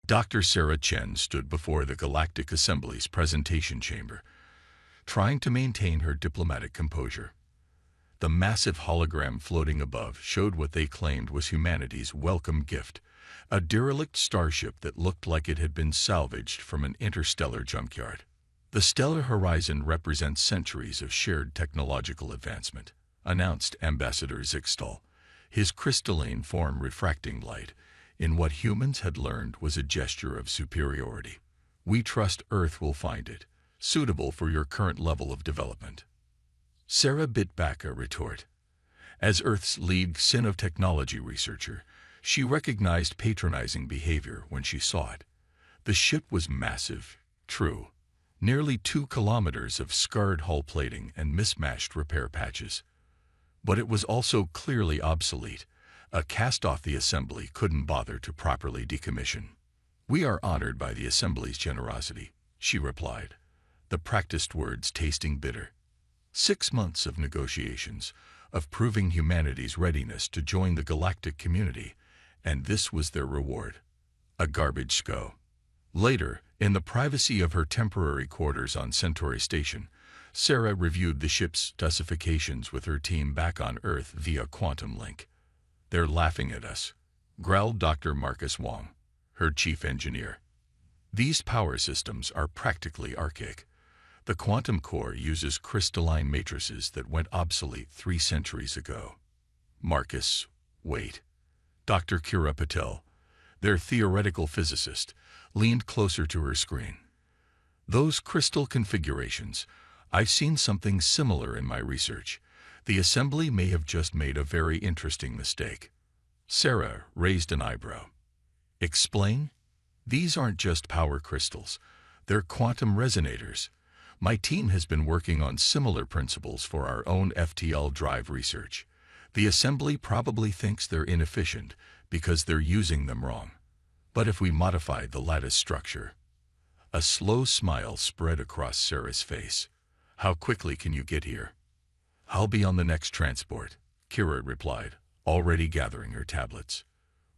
Dr. Sarah Chen stood before the Galactic Assembly's presentation chamber, trying to maintain her diplomatic composure. The massive hologram floating above showed what they claimed was humanity's welcome gift, a derelict starship that looked like it had been salvaged from an interstellar junkyard. The stellar horizon represents centuries of shared technological advancement, announced Ambassador Zixtal, his crystalline form refracting light in what humans had learned was a gesture of superiority. We trust Earth will find it, suitable for your current level of development. Sarah bit back a retort. As Earth's lead sin of technology researcher, she recognized patronizing behavior when she saw it. The ship was massive, true, nearly 2 kilometers of scarred hull plating and mismatched repair patches. But it was also clearly obsolete. A cast off the assembly couldn't bother to properly decommission. "We are honored by the assembly's generosity," she replied, the practiced words tasting bitter. 6 months of negotiations, of proving humanity's readiness to join the galactic community, and this was their reward. A garbage SCO. Later, in the privacy of her temporary quarters on Centauri Station, Sarah reviewed the ship's specifications with her team back on Earth via quantum link. "They're laughing at us," growled Dr. Marcus Wong, her chief engineer. "These power systems are practically archaic. The quantum core uses crystalline matrices that went obsolete 3 centuries ago." Marcus, wait. Dr. Kira Patel, their theoretical physicist, leaned closer to her screen. "Those crystal configurations, I've seen something similar in my research. The assembly may have just made a very interesting mistake." Sarah raised an eyebrow. "Explain?" "These aren't just power crystals. They're quantum resonators. My team has been working on similar principles for our own FTL drive research. The assembly probably thinks they're inefficient because they're using them wrong. But if we modify the lattice structure..." A slow smile spread across Sarah's face. "How quickly can you get here?" "I'll be on the next transport," Kira replied, already gathering her tablets.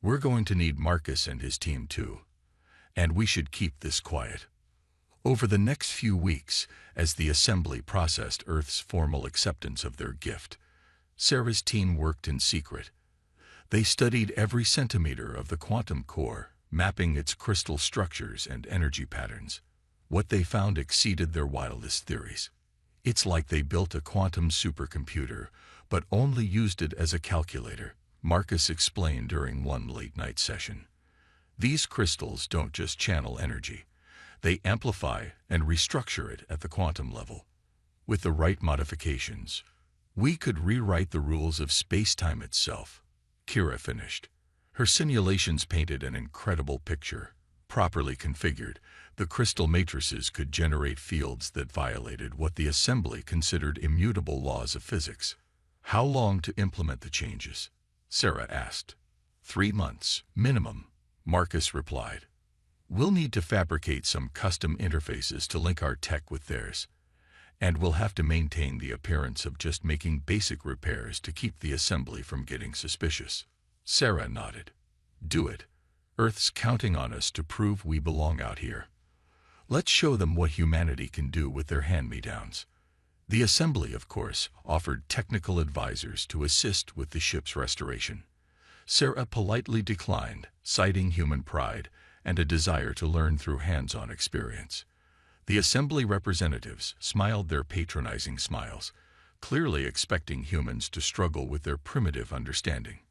"We're going to need Marcus and his team too. And we should keep this quiet." Over the next few weeks, as the assembly processed Earth's formal acceptance of their gift, Sarah's team worked in secret. They studied every centimeter of the quantum core, mapping its crystal structures and energy patterns. What they found exceeded their wildest theories. "It's like they built a quantum supercomputer, but only used it as a calculator," Marcus explained during one late-night session. "These crystals don't just channel energy. They amplify and restructure it at the quantum level. With the right modifications, we could rewrite the rules of space-time itself." Kira finished. Her simulations painted an incredible picture. Properly configured, the crystal matrices could generate fields that violated what the assembly considered immutable laws of physics. "How long to implement the changes?" Sarah asked. 3 months, minimum," Marcus replied. "We'll need to fabricate some custom interfaces to link our tech with theirs. And we'll have to maintain the appearance of just making basic repairs to keep the assembly from getting suspicious." Sarah nodded. "Do it. Earth's counting on us to prove we belong out here. Let's show them what humanity can do with their hand-me-downs." The assembly, of course, offered technical advisors to assist with the ship's restoration. Sarah politely declined, citing human pride and a desire to learn through hands-on experience. The assembly representatives smiled their patronizing smiles, clearly expecting humans to struggle with their primitive understanding.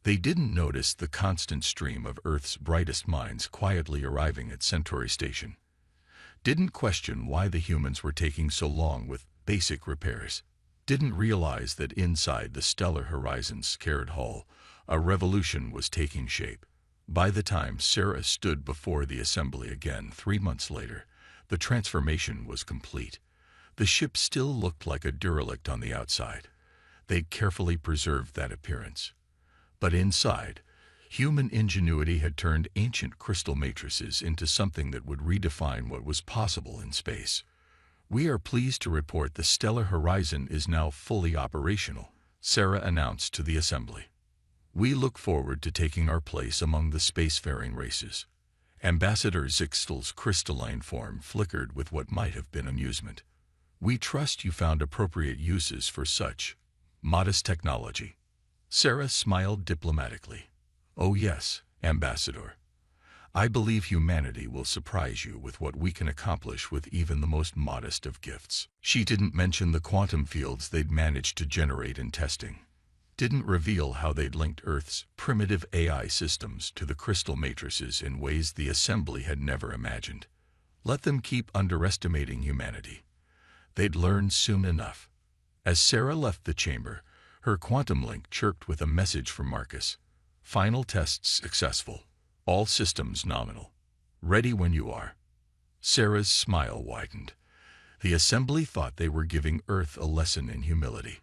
They didn't notice the constant stream of Earth's brightest minds quietly arriving at Centauri Station. Didn't question why the humans were taking so long with basic repairs. Didn't realize that inside the stellar horizon's scared hull, a revolution was taking shape. By the time Sarah stood before the assembly again 3 months later, the transformation was complete. The ship still looked like a derelict on the outside. They'd carefully preserved that appearance. But inside, human ingenuity had turned ancient crystal matrices into something that would redefine what was possible in space. "We are pleased to report the stellar horizon is now fully operational," Sarah announced to the assembly. "We look forward to taking our place among the spacefaring races. Ambassador Zixtel's crystalline form flickered with what might have been amusement. "We trust you found appropriate uses for such modest technology." Sarah smiled diplomatically. "Oh yes, Ambassador. I believe humanity will surprise you with what we can accomplish with even the most modest of gifts." She didn't mention the quantum fields they'd managed to generate in testing. Didn't reveal how they'd linked Earth's primitive AI systems to the crystal matrices in ways the assembly had never imagined. Let them keep underestimating humanity. They'd learn soon enough. As Sarah left the chamber, her quantum link chirped with a message from Marcus. "Final tests successful. All systems nominal. Ready when you are." Sarah's smile widened. The assembly thought they were giving Earth a lesson in humility.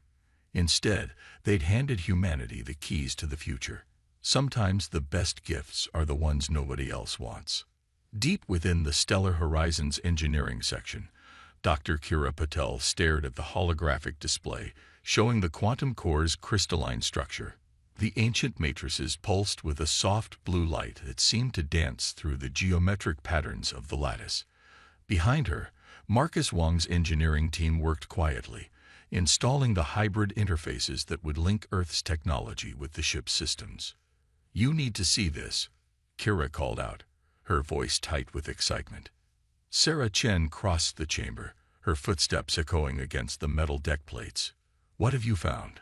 Instead, they'd handed humanity the keys to the future. Sometimes the best gifts are the ones nobody else wants. Deep within the Stellar Horizons engineering section, Dr. Kira Patel stared at the holographic display, showing the quantum core's crystalline structure. The ancient matrices pulsed with a soft blue light that seemed to dance through the geometric patterns of the lattice. Behind her, Marcus Wong's engineering team worked quietly, installing the hybrid interfaces that would link Earth's technology with the ship's systems. "You need to see this," Kira called out, her voice tight with excitement. Sarah Chen crossed the chamber, her footsteps echoing against the metal deck plates. "What have you found?"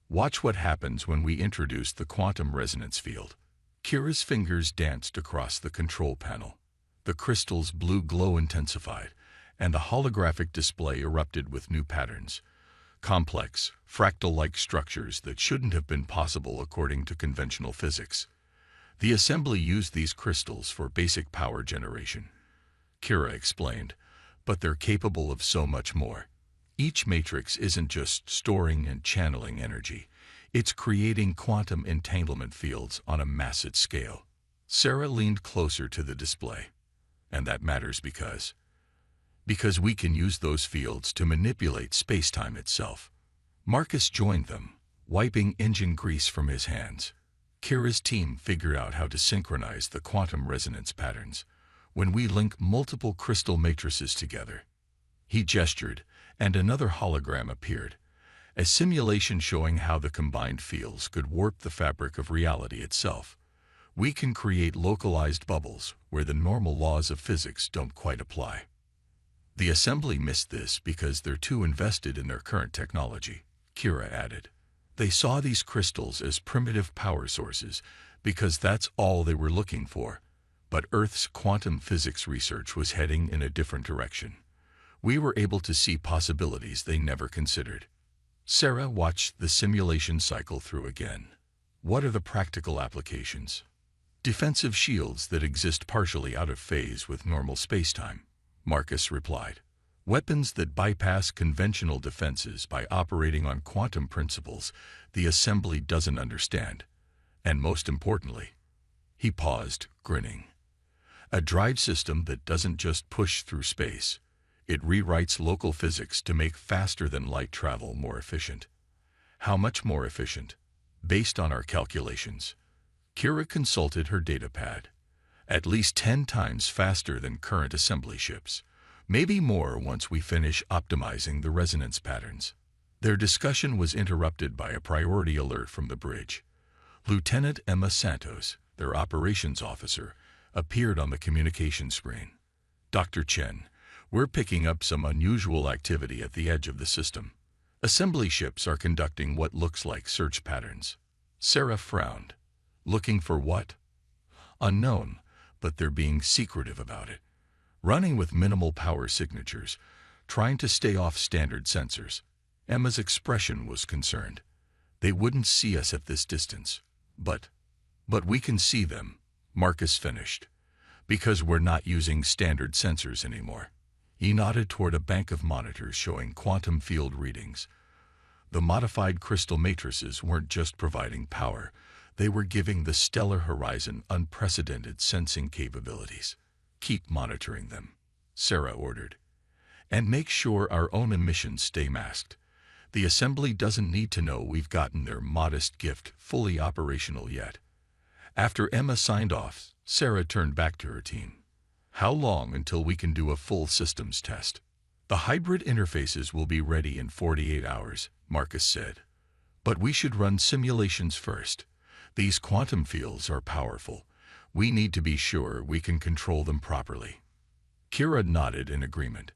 "Watch what happens when we introduce the quantum resonance field." Kira's fingers danced across the control panel. The crystal's blue glow intensified, and the holographic display erupted with new patterns. Complex, fractal-like structures that shouldn't have been possible according to conventional physics. The assembly used these crystals for basic power generation, Kira explained, but they're capable of so much more. Each matrix isn't just storing and channeling energy, it's creating quantum entanglement fields on a massive scale. Sarah leaned closer to the display. "And that matters because we can use those fields to manipulate space-time itself." Marcus joined them, wiping engine grease from his hands. Kira's team figured out how to synchronize the quantum resonance patterns when we link multiple crystal matrices together. He gestured, and another hologram appeared, a simulation showing how the combined fields could warp the fabric of reality itself. We can create localized bubbles where the normal laws of physics don't quite apply. The assembly missed this because they're too invested in their current technology, Kira added. They saw these crystals as primitive power sources because that's all they were looking for, but Earth's quantum physics research was heading in a different direction. We were able to see possibilities they never considered. Sarah watched the simulation cycle through again. "What are the practical applications?" "Defensive shields that exist partially out of phase with normal spacetime," Marcus replied. "Weapons that bypass conventional defenses by operating on quantum principles the assembly doesn't understand. And most importantly," he paused, grinning, "a drive system that doesn't just push through space. It rewrites local physics to make faster-than-light travel more efficient." "How much more efficient?" "Based on our calculations." Kira consulted her datapad. "At least 10 times faster than current assembly ships. Maybe more once we finish optimizing the resonance patterns." Their discussion was interrupted by a priority alert from the bridge. Lieutenant Emma Santos, their operations officer, appeared on the communication screen. "Dr. Chen, we're picking up some unusual activity at the edge of the system. Assembly ships are conducting what looks like search patterns." Sarah frowned. "Looking for what?" "Unknown, but they're being secretive about it. Running with minimal power signatures, trying to stay off standard sensors." Emma's expression was concerned. "They wouldn't see us at this distance. But we can see them," Marcus finished, "because we're not using standard sensors anymore." He nodded toward a bank of monitors showing quantum field readings. The modified crystal matrices weren't just providing power, they were giving the stellar horizon unprecedented sensing capabilities. "Keep monitoring them," Sarah ordered. "And make sure our own emissions stay masked. The assembly doesn't need to know we've gotten their modest gift fully operational yet." After Emma signed off, Sarah turned back to her team. How long until we can do a full systems test? The hybrid interfaces will be ready in 48 hours, Marcus said. But we should run simulations first. These quantum fields are powerful. We need to be sure we can control them properly. Kira nodded in agreement.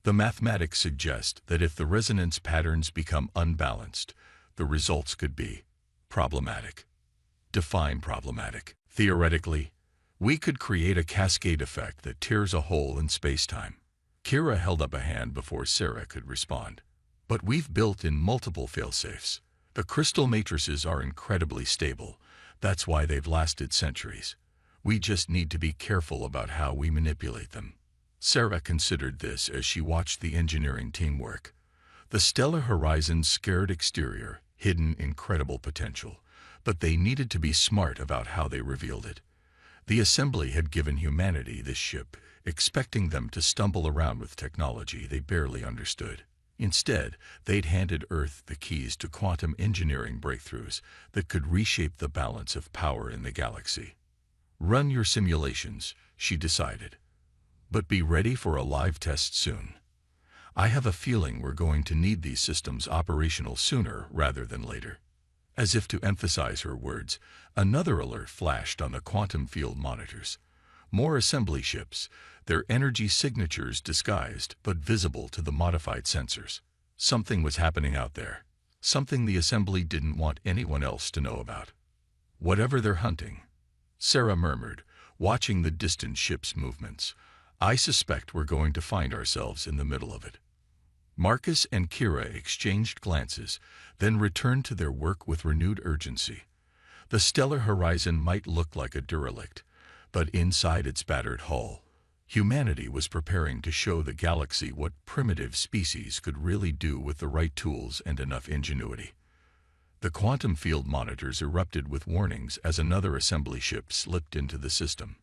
The mathematics suggest that if the resonance patterns become unbalanced, the results could be problematic. Define problematic. Theoretically, we could create a cascade effect that tears a hole in space-time. Kira held up a hand before Sarah could respond. But we've built in multiple failsafes. The crystal matrices are incredibly stable. That's why they've lasted centuries. We just need to be careful about how we manipulate them. Sarah considered this as she watched the engineering team work. The stellar horizon's scared exterior hidden incredible potential, but they needed to be smart about how they revealed it. The assembly had given humanity this ship, expecting them to stumble around with technology they barely understood. Instead, they'd handed Earth the keys to quantum engineering breakthroughs that could reshape the balance of power in the galaxy. Run your simulations, she decided. But be ready for a live test soon. I have a feeling we're going to need these systems operational sooner rather than later. As if to emphasize her words, another alert flashed on the quantum field monitors. More assembly ships, their energy signatures disguised but visible to the modified sensors. Something was happening out there. Something the assembly didn't want anyone else to know about. Whatever they're hunting, Sarah murmured, watching the distant ship's movements. I suspect we're going to find ourselves in the middle of it. Marcus and Kira exchanged glances, then returned to their work with renewed urgency. The stellar horizon might look like a derelict, but inside its battered hull, humanity was preparing to show the galaxy what primitive species could really do with the right tools and enough ingenuity. The quantum field monitors erupted with warnings as another assembly ship slipped into the system.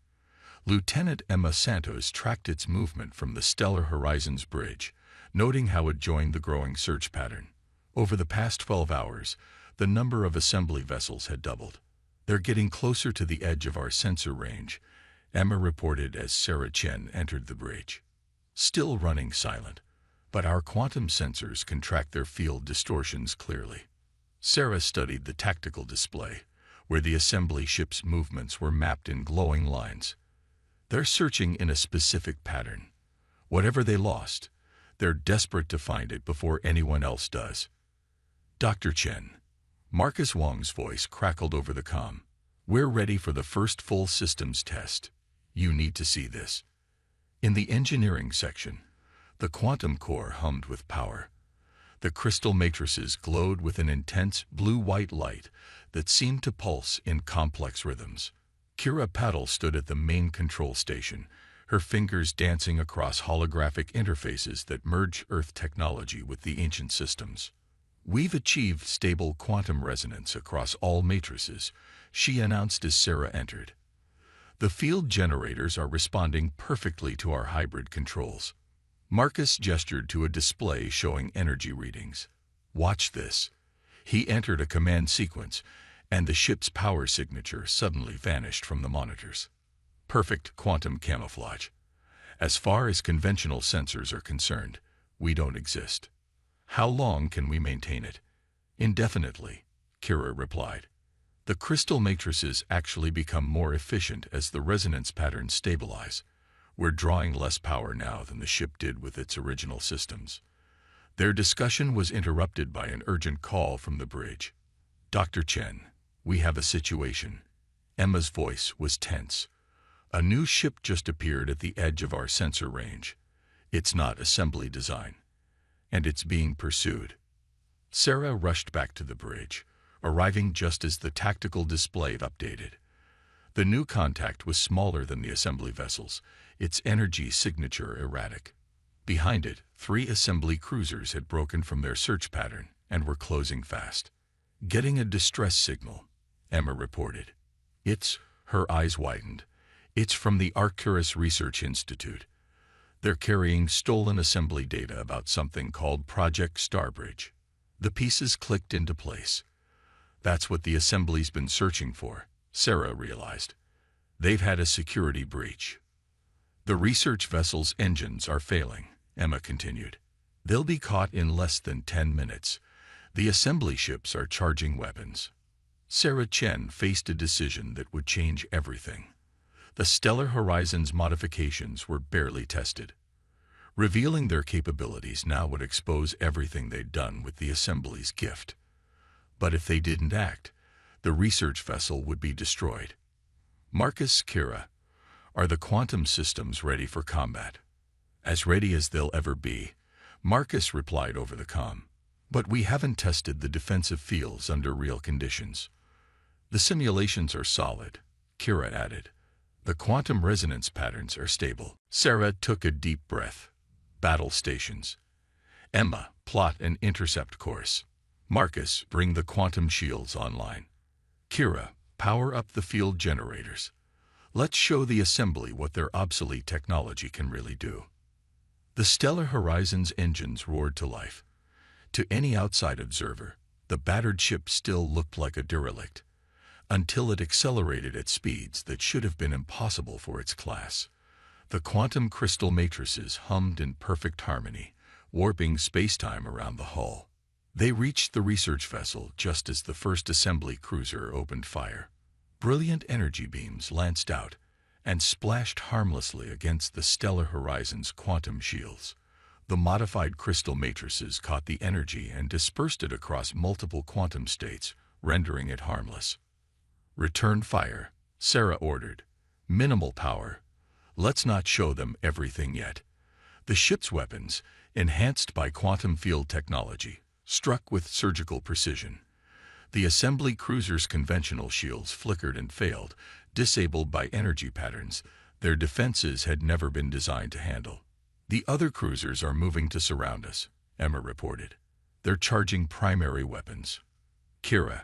Lieutenant Emma Santos tracked its movement from the stellar horizon's bridge, noting how it joined the growing search pattern. Over the past 12 hours, the number of assembly vessels had doubled. They're getting closer to the edge of our sensor range, Emma reported as Sarah Chen entered the bridge. Still running silent, but our quantum sensors can track their field distortions clearly. Sarah studied the tactical display, where the assembly ship's movements were mapped in glowing lines. They're searching in a specific pattern. Whatever they lost, they're desperate to find it before anyone else does. Dr. Chen. Marcus Wong's voice crackled over the comm. We're ready for the first full systems test. You need to see this. In the engineering section, the quantum core hummed with power. The crystal matrices glowed with an intense blue-white light that seemed to pulse in complex rhythms. Kira Paddle stood at the main control station, her fingers dancing across holographic interfaces that merge Earth technology with the ancient systems. We've achieved stable quantum resonance across all matrices, she announced as Sarah entered. The field generators are responding perfectly to our hybrid controls. Marcus gestured to a display showing energy readings. Watch this. He entered a command sequence, and the ship's power signature suddenly vanished from the monitors. Perfect quantum camouflage. As far as conventional sensors are concerned, we don't exist. How long can we maintain it? Indefinitely, Kira replied. The crystal matrices actually become more efficient as the resonance patterns stabilize. We're drawing less power now than the ship did with its original systems. Their discussion was interrupted by an urgent call from the bridge. Dr. Chen, we have a situation. Emma's voice was tense. A new ship just appeared at the edge of our sensor range. It's not assembly design, and it's being pursued. Sarah rushed back to the bridge, arriving just as the tactical display updated. The new contact was smaller than the assembly vessels, its energy signature erratic. Behind it, 3 assembly cruisers had broken from their search pattern and were closing fast. Getting a distress signal, Emma reported. Her eyes widened. It's from the Arcturus Research Institute. They're carrying stolen assembly data about something called Project Starbridge. The pieces clicked into place. That's what the assembly's been searching for, Sarah realized. They've had a security breach. The research vessel's engines are failing, Emma continued. They'll be caught in less than 10 minutes. The assembly ships are charging weapons. Sarah Chen faced a decision that would change everything. The Stellar Horizons modifications were barely tested. Revealing their capabilities now would expose everything they'd done with the assembly's gift. But if they didn't act, the research vessel would be destroyed. Marcus, Kira, are the quantum systems ready for combat? As ready as they'll ever be, Marcus replied over the comm. But we haven't tested the defensive fields under real conditions. The simulations are solid, Kira added. The quantum resonance patterns are stable. Sarah took a deep breath. Battle stations. Emma, plot an intercept course. Marcus, bring the quantum shields online. Kira, power up the field generators. Let's show the assembly what their obsolete technology can really do. The Stellar Horizons engines roared to life. To any outside observer, the battered ship still looked like a derelict, until it accelerated at speeds that should have been impossible for its class. The quantum crystal matrices hummed in perfect harmony, warping space-time around the hull. They reached the research vessel just as the first assembly cruiser opened fire. Brilliant energy beams lanced out and splashed harmlessly against the Stellar Horizons quantum shields. The modified crystal matrices caught the energy and dispersed it across multiple quantum states, rendering it harmless. Return fire, Sarah ordered. Minimal power. Let's not show them everything yet. The ship's weapons, enhanced by quantum field technology, struck with surgical precision. The assembly cruiser's conventional shields flickered and failed, disabled by energy patterns their defenses had never been designed to handle. The other cruisers are moving to surround us, Emma reported. They're charging primary weapons. Kira,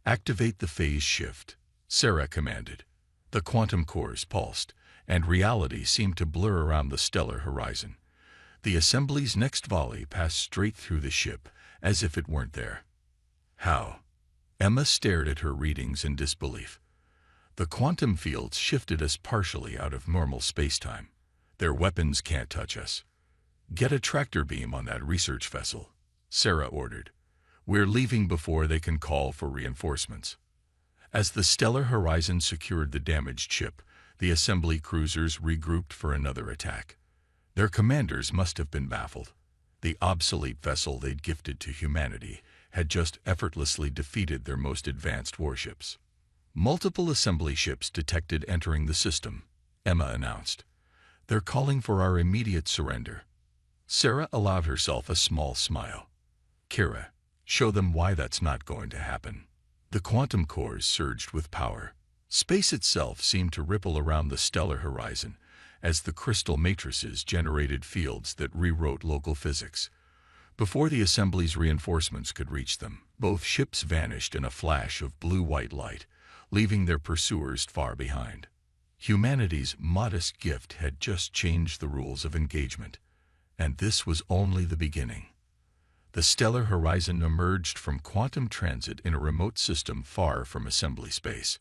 activate the phase shift, Sarah commanded. The quantum cores pulsed, and reality seemed to blur around the stellar horizon. The assembly's next volley passed straight through the ship, as if it weren't there. How? Emma stared at her readings in disbelief. The quantum fields shifted us partially out of normal space-time. Their weapons can't touch us. Get a tractor beam on that research vessel, Sarah ordered. We're leaving before they can call for reinforcements. As the Stellar Horizon secured the damaged ship, the assembly cruisers regrouped for another attack. Their commanders must have been baffled. The obsolete vessel they'd gifted to humanity had just effortlessly defeated their most advanced warships. Multiple assembly ships detected entering the system, Emma announced. They're calling for our immediate surrender. Sarah allowed herself a small smile. Kira, show them why that's not going to happen. The quantum cores surged with power. Space itself seemed to ripple around the stellar horizon as the crystal matrices generated fields that rewrote local physics. Before the assembly's reinforcements could reach them, both ships vanished in a flash of blue-white light, leaving their pursuers far behind. Humanity's modest gift had just changed the rules of engagement, and this was only the beginning. The stellar horizon emerged from quantum transit in a remote system far from assembly space.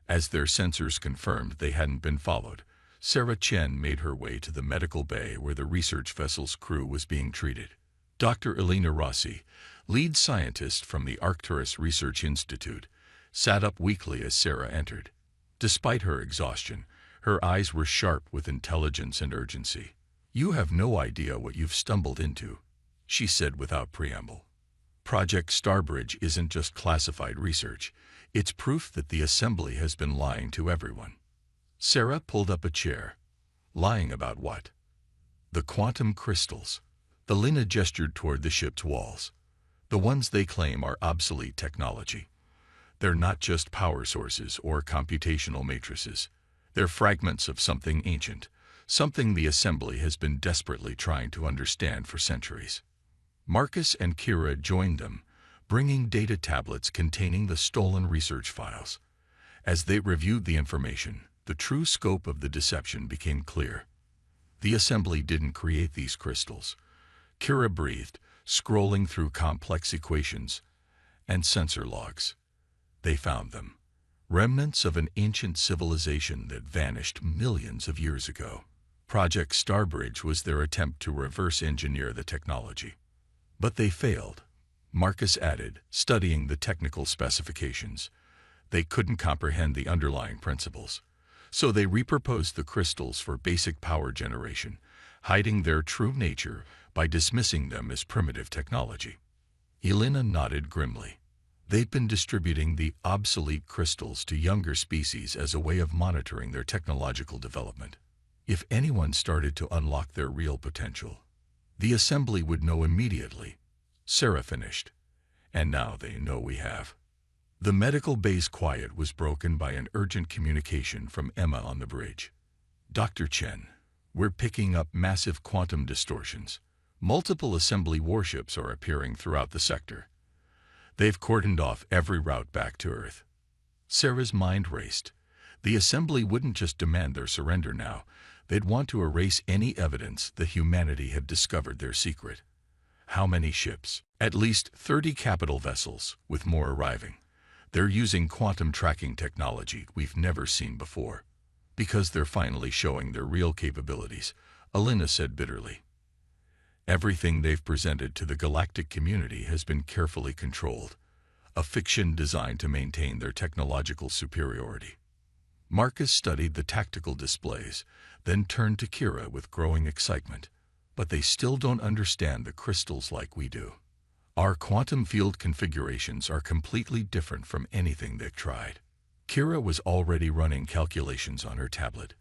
As their sensors confirmed they hadn't been followed, Sarah Chen made her way to the medical bay where the research vessel's crew was being treated. Dr. Elena Rossi, lead scientist from the Arcturus Research Institute, sat up weakly as Sarah entered. Despite her exhaustion, her eyes were sharp with intelligence and urgency. "You have no idea what you've stumbled into," she said without preamble. "Project Starbridge isn't just classified research. It's proof that the assembly has been lying to everyone." Sarah pulled up a chair. Lying about what? The quantum crystals. The Lena gestured toward the ship's walls. The ones they claim are obsolete technology. They're not just power sources or computational matrices. They're fragments of something ancient, something the assembly has been desperately trying to understand for centuries. Marcus and Kira joined them, bringing data tablets containing the stolen research files. As they reviewed the information, the true scope of the deception became clear. The assembly didn't create these crystals. Kira breathed, scrolling through complex equations and sensor logs. They found them, remnants of an ancient civilization that vanished millions of years ago. Project Starbridge was their attempt to reverse engineer the technology. But they failed, Marcus added, studying the technical specifications. They couldn't comprehend the underlying principles. So they repurposed the crystals for basic power generation, hiding their true nature by dismissing them as primitive technology. Elena nodded grimly. They'd been distributing the obsolete crystals to younger species as a way of monitoring their technological development. If anyone started to unlock their real potential, the assembly would know immediately. Sarah finished. And now they know we have. The medical bay's quiet was broken by an urgent communication from Emma on the bridge. Dr. Chen, we're picking up massive quantum distortions. Multiple assembly warships are appearing throughout the sector. They've cordoned off every route back to Earth. Sarah's mind raced. The assembly wouldn't just demand their surrender now. They'd want to erase any evidence that humanity had discovered their secret. How many ships? At least 30 capital vessels, with more arriving. They're using quantum tracking technology we've never seen before. Because they're finally showing their real capabilities, Elena said bitterly. Everything they've presented to the galactic community has been carefully controlled. A fiction designed to maintain their technological superiority. Marcus studied the tactical displays, then turned to Kira with growing excitement. But they still don't understand the crystals like we do. Our quantum field configurations are completely different from anything they've tried. Kira was already running calculations on her tablet.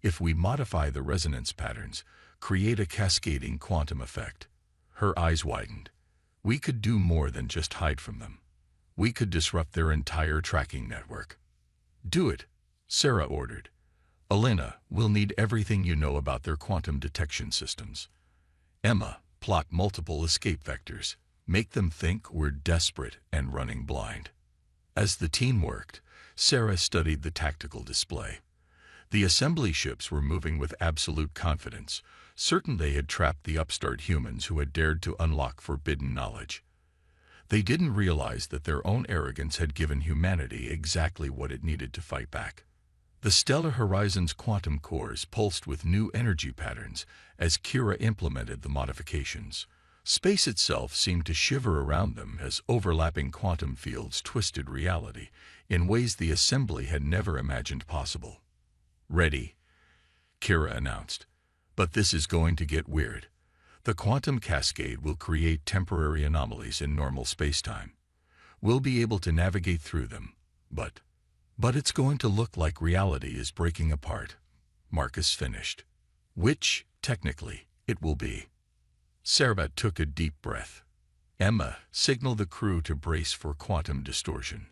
If we modify the resonance patterns, create a cascading quantum effect. Her eyes widened. We could do more than just hide from them. We could disrupt their entire tracking network. Do it, Sarah ordered. Elena, we'll need everything you know about their quantum detection systems. Emma, plot multiple escape vectors. Make them think we're desperate and running blind. As the team worked, Sarah studied the tactical display. The assembly ships were moving with absolute confidence, certain they had trapped the upstart humans who had dared to unlock forbidden knowledge. They didn't realize that their own arrogance had given humanity exactly what it needed to fight back. The Stellar Horizon's quantum cores pulsed with new energy patterns as Kira implemented the modifications. Space itself seemed to shiver around them as overlapping quantum fields twisted reality in ways the assembly had never imagined possible. Ready, Kira announced. But this is going to get weird. The quantum cascade will create temporary anomalies in normal spacetime. We'll be able to navigate through them, but it's going to look like reality is breaking apart, Marcus finished. Which, technically, it will be. Sarah took a deep breath. Emma, signal the crew to brace for quantum distortion.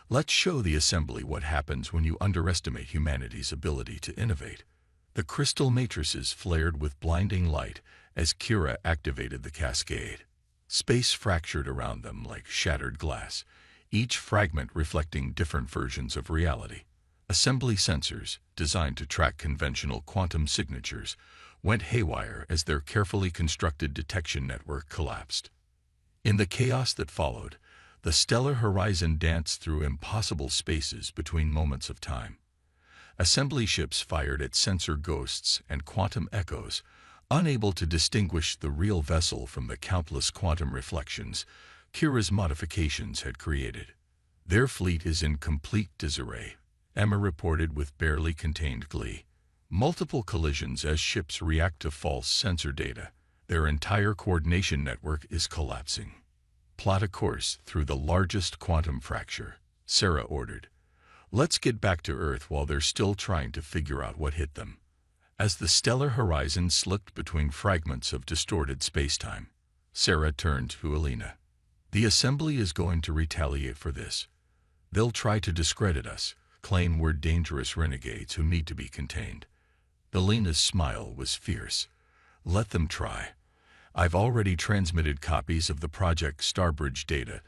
Let's show the assembly what happens when you underestimate humanity's ability to innovate. The crystal matrices flared with blinding light as Kira activated the cascade. Space fractured around them like shattered glass, each fragment reflecting different versions of reality. Assembly sensors, designed to track conventional quantum signatures, went haywire as their carefully constructed detection network collapsed. In the chaos that followed, the stellar horizon danced through impossible spaces between moments of time. Assembly ships fired at sensor ghosts and quantum echoes, unable to distinguish the real vessel from the countless quantum reflections Kira's modifications had created. Their fleet is in complete disarray, Emma reported with barely contained glee. Multiple collisions as ships react to false sensor data. Their entire coordination network is collapsing. Plot a course through the largest quantum fracture, Sarah ordered. Let's get back to Earth while they're still trying to figure out what hit them. As the stellar horizon slipped between fragments of distorted spacetime, Sarah turned to Elena. The assembly is going to retaliate for this. They'll try to discredit us, claim we're dangerous renegades who need to be contained. Elena's smile was fierce. Let them try. I've already transmitted copies of the Project Starbridge data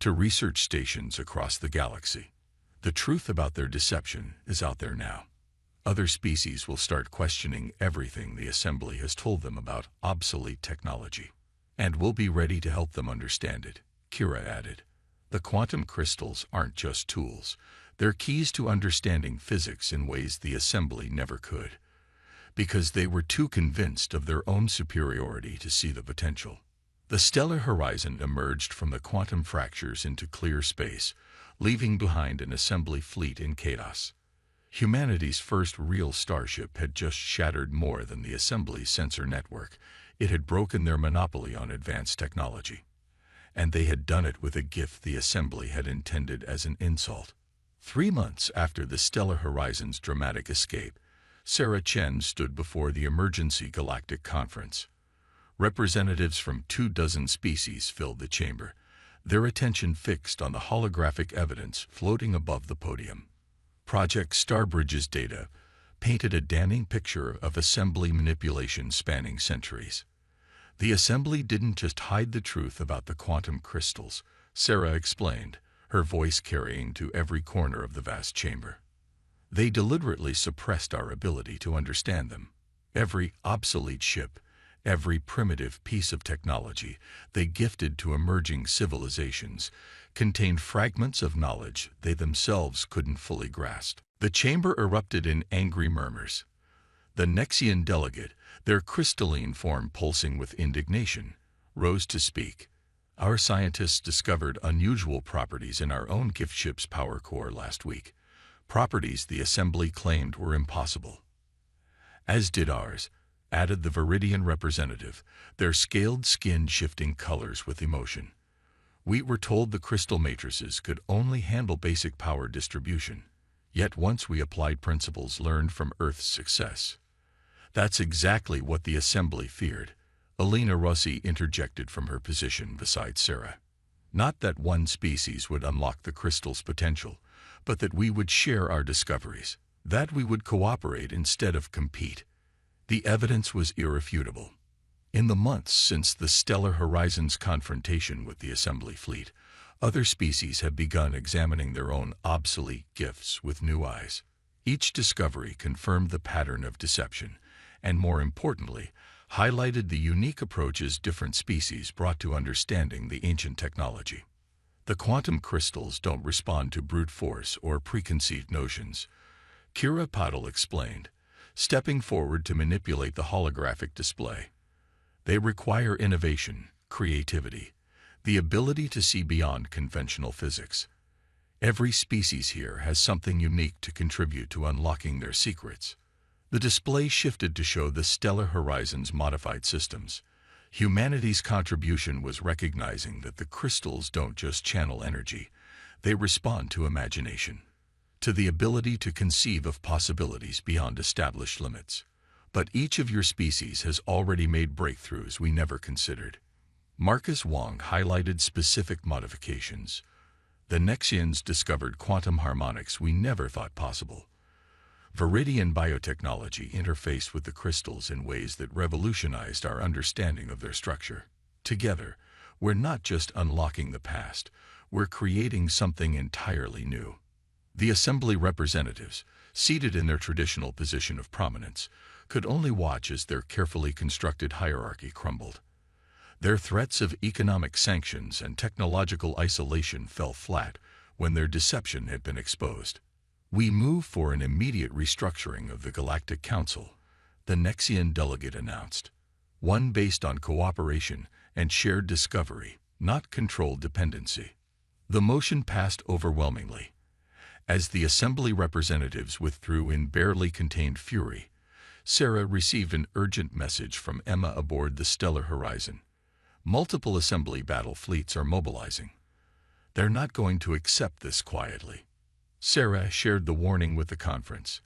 to research stations across the galaxy. The truth about their deception is out there now. Other species will start questioning everything the assembly has told them about obsolete technology. And we'll be ready to help them understand it, Kira added. The quantum crystals aren't just tools. They're keys to understanding physics in ways the assembly never could, because they were too convinced of their own superiority to see the potential. The stellar horizon emerged from the quantum fractures into clear space, leaving behind an assembly fleet in chaos. Humanity's first real starship had just shattered more than the assembly's sensor network. It had broken their monopoly on advanced technology. And they had done it with a gift the assembly had intended as an insult. 3 months after the stellar horizon's dramatic escape, Sarah Chen stood before the emergency Galactic conference. Representatives from 24 species filled the chamber, their attention fixed on the holographic evidence floating above the podium. Project Starbridge's data painted a damning picture of assembly manipulation spanning centuries. The assembly didn't just hide the truth about the quantum crystals, Sarah explained, her voice carrying to every corner of the vast chamber. They deliberately suppressed our ability to understand them. Every obsolete ship, every primitive piece of technology they gifted to emerging civilizations contained fragments of knowledge they themselves couldn't fully grasp. The chamber erupted in angry murmurs. The Nexian delegate, their crystalline form pulsing with indignation, rose to speak. Our scientists discovered unusual properties in our own gift ship's power core last week, properties the assembly claimed were impossible. As did ours, added the Viridian representative, their scaled skin shifting colors with emotion. We were told the crystal matrices could only handle basic power distribution, yet once we applied principles learned from Earth's success. That's exactly what the assembly feared, Alina Rossi interjected from her position beside Sarah. Not that one species would unlock the crystal's potential, but that we would share our discoveries, that we would cooperate instead of compete. The evidence was irrefutable. In the months since the stellar horizon's confrontation with the assembly fleet, other species have begun examining their own obsolete gifts with new eyes. Each discovery confirmed the pattern of deception, and more importantly, highlighted the unique approaches different species brought to understanding the ancient technology. The quantum crystals don't respond to brute force or preconceived notions, Kira Patel explained, stepping forward to manipulate the holographic display. They require innovation, creativity, the ability to see beyond conventional physics. Every species here has something unique to contribute to unlocking their secrets. The display shifted to show the stellar horizon's modified systems. Humanity's contribution was recognizing that the crystals don't just channel energy, they respond to imagination, to the ability to conceive of possibilities beyond established limits. But each of your species has already made breakthroughs we never considered. Marcus Wong highlighted specific modifications. The Nexians discovered quantum harmonics we never thought possible. Viridian biotechnology interfaced with the crystals in ways that revolutionized our understanding of their structure. Together, we're not just unlocking the past, we're creating something entirely new. The assembly representatives, seated in their traditional position of prominence, could only watch as their carefully constructed hierarchy crumbled. Their threats of economic sanctions and technological isolation fell flat when their deception had been exposed. We move for an immediate restructuring of the Galactic Council, the Nexian delegate announced. One based on cooperation and shared discovery, not controlled dependency. The motion passed overwhelmingly. As the assembly representatives withdrew in barely contained fury, Sarah received an urgent message from Emma aboard the stellar horizon. Multiple assembly battle fleets are mobilizing. They're not going to accept this quietly. Sarah shared the warning with the conference.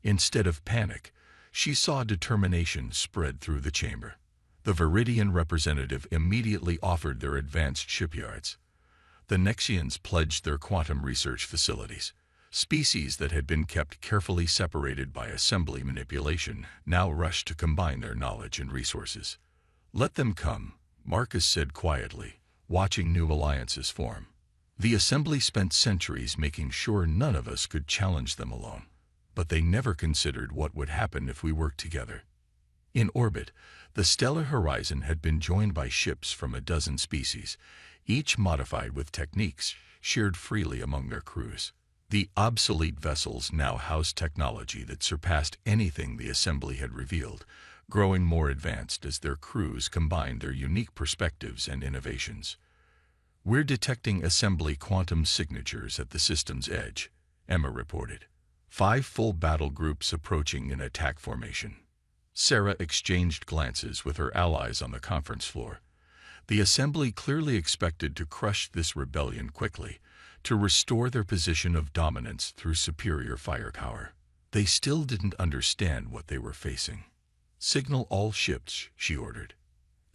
Instead of panic, she saw determination spread through the chamber. The Viridian representative immediately offered their advanced shipyards. The Nexians pledged their quantum research facilities. Species that had been kept carefully separated by assembly manipulation now rushed to combine their knowledge and resources. Let them come, Marcus said quietly, watching new alliances form. The assembly spent centuries making sure none of us could challenge them alone, but they never considered what would happen if we worked together. In orbit, the stellar horizon had been joined by ships from 12 species, each modified with techniques shared freely among their crews. The obsolete vessels now housed technology that surpassed anything the assembly had revealed, growing more advanced as their crews combined their unique perspectives and innovations. "We're detecting assembly quantum signatures at the system's edge," Emma reported. 5 full battle groups approaching in attack formation. Sarah exchanged glances with her allies on the conference floor. The assembly clearly expected to crush this rebellion quickly, to restore their position of dominance through superior firepower. They still didn't understand what they were facing. "Signal all ships," she ordered.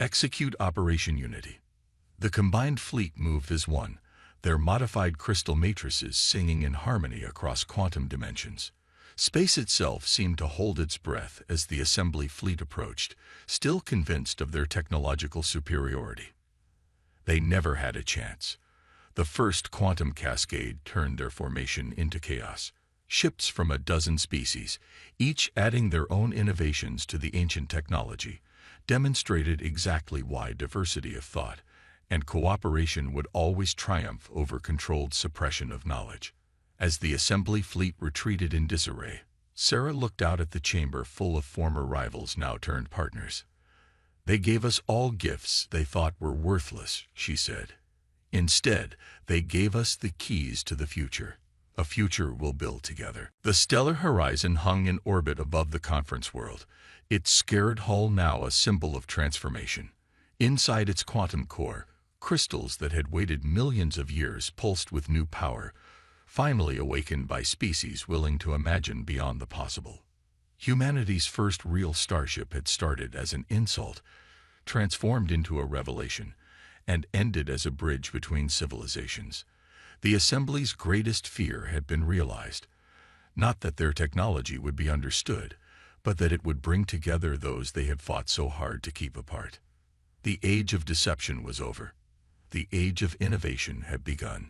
"Execute Operation Unity." The combined fleet moved as one, their modified crystal matrices singing in harmony across quantum dimensions. Space itself seemed to hold its breath as the assembly fleet approached, still convinced of their technological superiority. They never had a chance. The first quantum cascade turned their formation into chaos. Ships from a dozen species, each adding their own innovations to the ancient technology, demonstrated exactly why diversity of thought and cooperation would always triumph over controlled suppression of knowledge. As the assembly fleet retreated in disarray, Sarah looked out at the chamber full of former rivals now turned partners. "They gave us all gifts they thought were worthless," she said. "Instead, they gave us the keys to the future, a future we'll build together." The stellar horizon hung in orbit above the conference world, its scarred hull now a symbol of transformation. Inside its quantum core, crystals that had waited millions of years pulsed with new power, finally awakened by species willing to imagine beyond the possible. Humanity's first real starship had started as an insult, transformed into a revelation, and ended as a bridge between civilizations. The assembly's greatest fear had been realized. Not that their technology would be understood, but that it would bring together those they had fought so hard to keep apart. The age of deception was over. The age of innovation had begun.